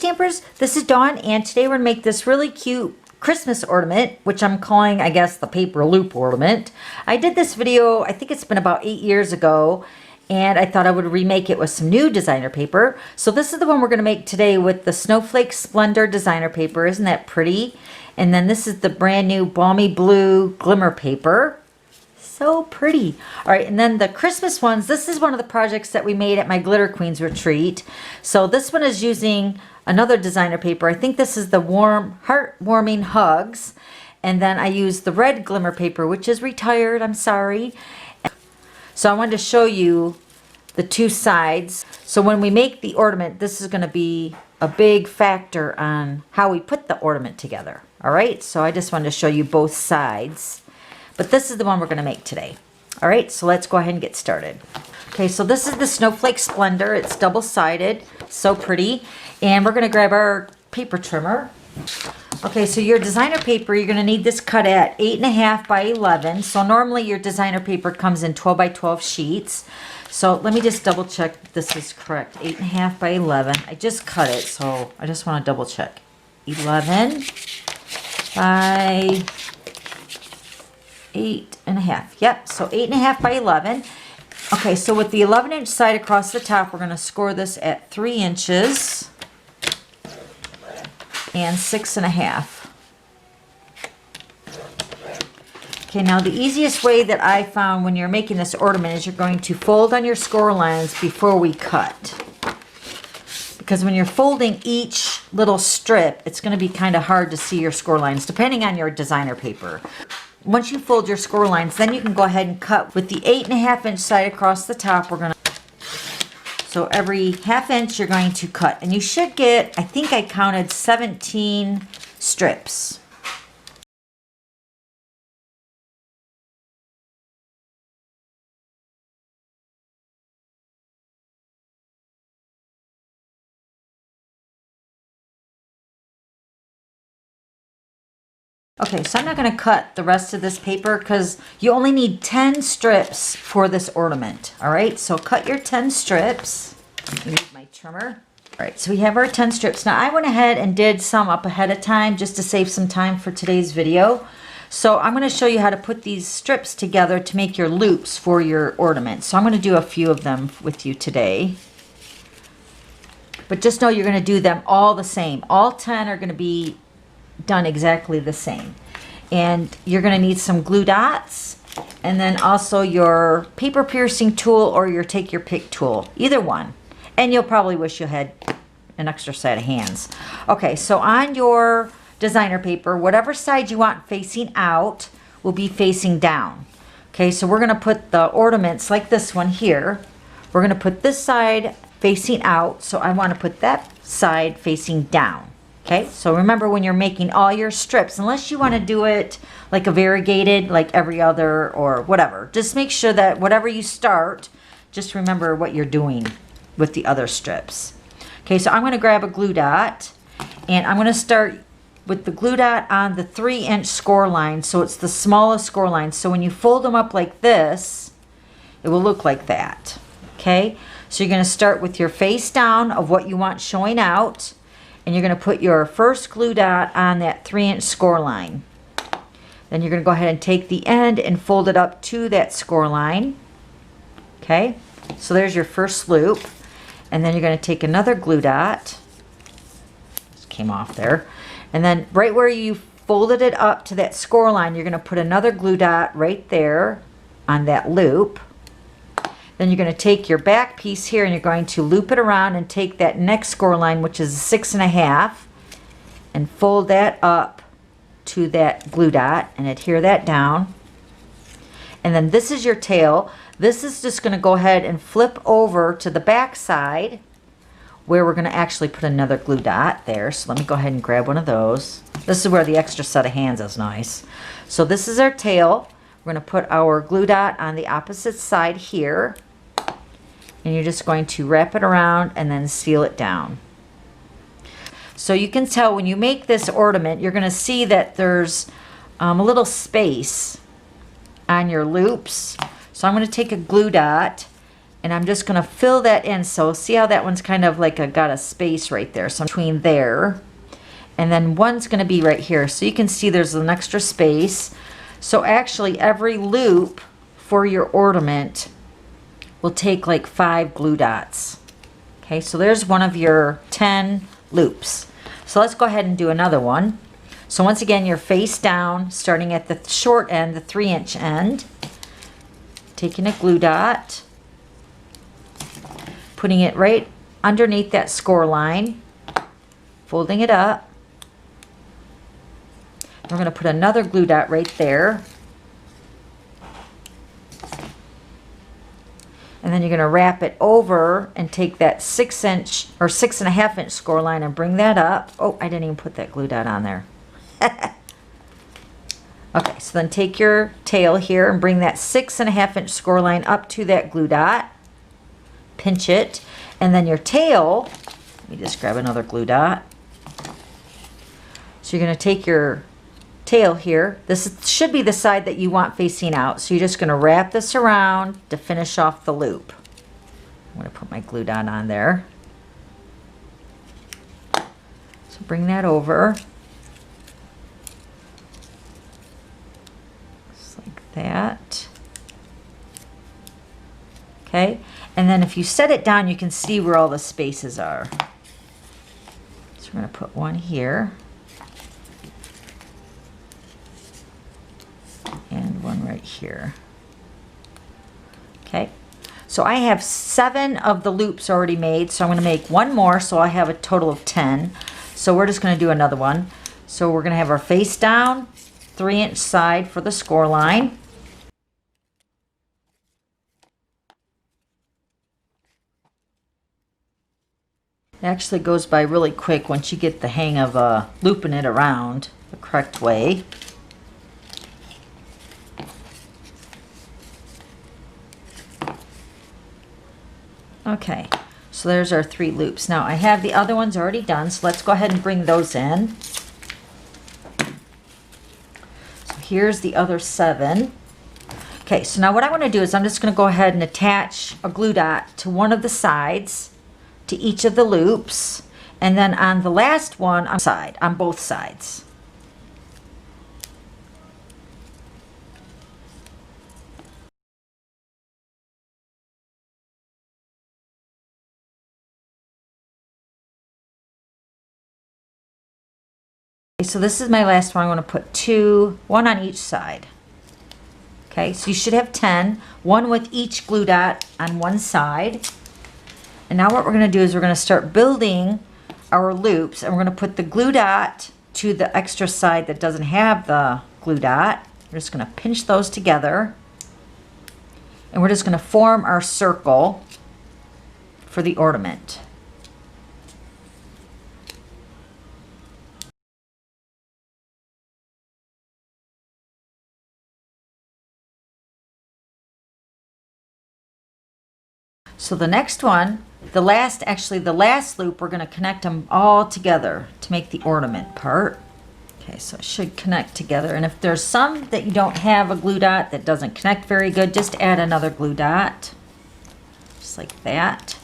Stampers, this is Dawn, and today we're going to make this really cute Christmas ornament, which I'm calling, I guess, the paper loop ornament. I did this video, I think it's been about 8 years ago, and I thought I would remake it with some new designer paper. So this is the one we're going to make today with the Snowflake Splendor designer paper. Isn't that pretty? And then this is the brand new Balmy Blue Glimmer paper. So pretty. All right, and then the Christmas ones, this is one of the projects that we made at my Glitter Queens retreat. So this one is using another designer paper. I think this is the Heartwarming Hugs. And then I used the red glimmer paper, which is retired, I'm sorry. So I wanted to show you the two sides. So when we make the ornament, this is going to be a big factor on how we put the ornament together. All right, so I just wanted to show you both sides. But this is the one we're going to make today. All right, so let's go ahead and get started. Okay, so this is the Snowflake Splendor. It's double-sided, so pretty. And we're going to grab our paper trimmer. Okay, so your designer paper, you're going to need this cut at 8.5 by 11. So normally your designer paper comes in 12 by 12 sheets. So let me just double check this is correct. 8.5 by 11. I just cut it, so I just want to double check. 11 by 8.5. Yep, so 8.5 by 11. Okay, so with the 11-inch side across the top, we're going to score this at 3 inches and 6.5. Okay, now the easiest way that I found when you're making this ornament is you're going to fold on your score lines before we cut. Because when you're folding each little strip, it's going to be kind of hard to see your score lines, depending on your designer paper. Once you fold your score lines, then you can go ahead and cut with the 8.5-inch side across the top. So every ½ inch you're going to cut, and you should get, I think I counted 17 strips. Okay, so I'm not going to cut the rest of this paper because you only need 10 strips for this ornament. All right, so cut your 10 strips. Use my trimmer. All right, so we have our 10 strips. Now I went ahead and did some up ahead of time just to save some time for today's video. So I'm going to show you how to put these strips together to make your loops for your ornament. So I'm going to do a few of them with you today. But just know you're going to do them all the same. All 10 are going to be done exactly the same. And you're going to need some glue dots and then also your paper piercing tool or your take your pick tool, either one. And you'll probably wish you had an extra set of hands. Okay, so on your designer paper, whatever side you want facing out will be facing down. Okay, so we're going to put the ornaments like this one here. We're going to put this side facing out, so I want to put that side facing down. Okay, so remember when you're making all your strips, unless you want to do it like a variegated, like every other or whatever, just make sure that whatever you start, just remember what you're doing with the other strips. Okay, so I'm going to grab a glue dot, and I'm going to start with the glue dot on the 3-inch score line, so it's the smallest score line. So when you fold them up like this, it will look like that. Okay, so you're going to start with your face down of what you want showing out. And you're going to put your first glue dot on that 3-inch score line. Then you're going to go ahead and take the end and fold it up to that score line. Okay, so there's your first loop. And then you're going to take another glue dot. Just came off there. And then right where you folded it up to that score line, you're going to put another glue dot right there on that loop. Then you're going to take your back piece here and you're going to loop it around and take that next score line, which is 6.5, and fold that up to that glue dot and adhere that down. And then this is your tail. This is just going to go ahead and flip over to the back side where we're going to actually put another glue dot there. So let me go ahead and grab one of those. This is where the extra set of hands is nice. So this is our tail. We're going to put our glue dot on the opposite side here. And you're just going to wrap it around and then seal it down. So you can tell when you make this ornament, you're going to see that there's a little space on your loops. So I'm going to take a glue dot And I'm just going to fill that in. So see how that one's kind of like got a space right there. So between there. And then one's going to be right here. So you can see there's an extra space. So actually every loop for your ornament will take like 5 glue dots. Okay, so there's one of your 10 loops. So let's go ahead and do another one. So once again, you're face down, starting at the short end, the 3-inch end. Taking a glue dot, putting it right underneath that score line, folding it up. We're going to put another glue dot right there. And then you're going to wrap it over and take that 6-inch or 6.5-inch score line and bring that up. Oh, I didn't even put that glue dot on there. Okay, so then take your tail here and bring that 6.5-inch score line up to that glue dot. Pinch it. And then your tail, let me just grab another glue dot. So you're going to take your tail here. This should be the side that you want facing out. So you're just going to wrap this around to finish off the loop. I'm going to put my glue dot on there. So bring that over. Just like that. Okay. And then if you set it down, you can see where all the spaces are. So we're going to put one here. And one right here. Okay, so I have 7 of the loops already made, so I'm going to make one more, so I have a total of 10. So we're just going to do another one. So we're going to have our face down, 3-inch side for the score line. It actually goes by really quick once you get the hang of looping it around the correct way. Okay, so there's our 3 loops. Now I have the other ones already done, so let's go ahead and bring those in. So here's the other 7. Okay, so now what I want to do is I'm just going to go ahead and attach a glue dot to one of the sides, to each of the loops, and then on the last one on both sides. So this is my last one. I'm going to put 1 on each side. Okay, so you should have 10, one with each glue dot on one side. And now what we're going to do is we're going to start building our loops, and we're going to put the glue dot to the extra side that doesn't have the glue dot. We're just going to pinch those together, and we're just going to form our circle for the ornament. So the next one, the last loop, we're going to connect them all together to make the ornament part. Okay, so it should connect together. And if there's some that you don't have a glue dot that doesn't connect very good, just add another glue dot. Just like that.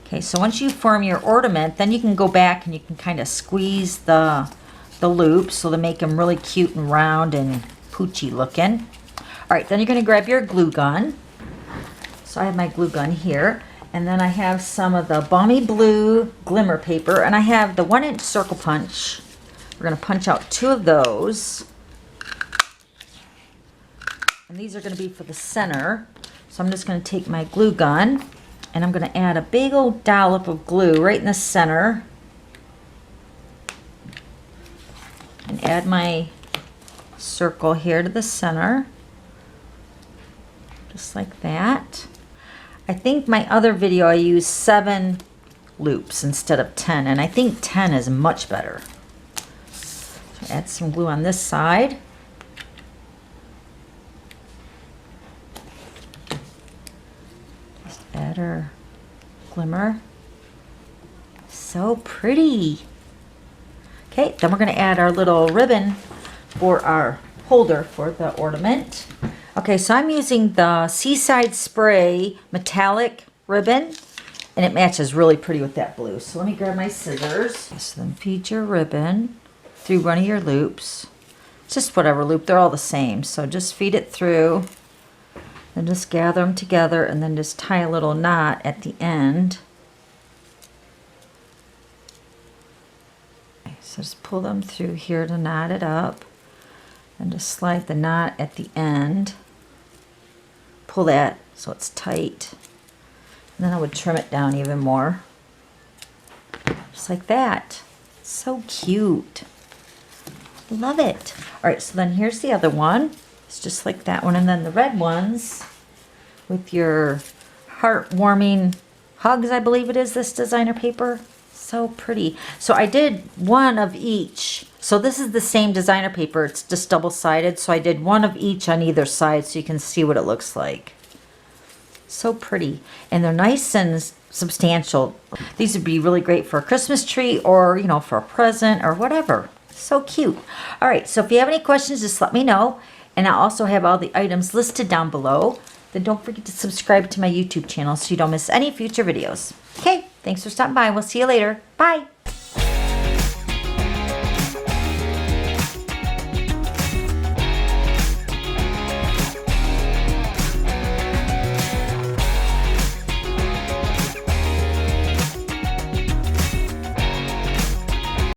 Okay, so once you form your ornament, then you can go back and you can kind of squeeze the loops so to make them really cute and round and poochy looking. All right, then you're going to grab your glue gun. So I have my glue gun here, and then I have some of the Balmy Blue glimmer paper, and I have the 1-inch circle punch. We're going to punch out 2 of those, and these are going to be for the center. So I'm just going to take my glue gun, and I'm going to add a big old dollop of glue right in the center, and add my circle here to the center, just like that. I think my other video I used 7 loops instead of 10, and I think 10 is much better. So add some glue on this side. Just add our glimmer. So pretty. Okay, then we're going to add our little ribbon for our holder for the ornament. Okay, so I'm using the Seaside Spray metallic ribbon, and it matches really pretty with that blue. So let me grab my scissors. So then feed your ribbon through one of your loops. Just whatever loop, they're all the same. So just feed it through and just gather them together and then just tie a little knot at the end. Okay, so just pull them through here to knot it up and just slide the knot at the end. Pull that so it's tight. And then I would trim it down even more. Just like that. So cute. Love it. All right, so then here's the other one. It's just like that one. And then the red ones with your heartwarming hugs, I believe it is, this designer paper. So pretty. So I did one of each. So this is the same designer paper. It's just double-sided. So I did one of each on either side so you can see what it looks like. So pretty. And they're nice and substantial. These would be really great for a Christmas tree or, you know, for a present or whatever. So cute. All right, so if you have any questions, just let me know. And I'll also have all the items listed down below. Then don't forget to subscribe to my YouTube channel so you don't miss any future videos. Okay, thanks for stopping by. We'll see you later. Bye.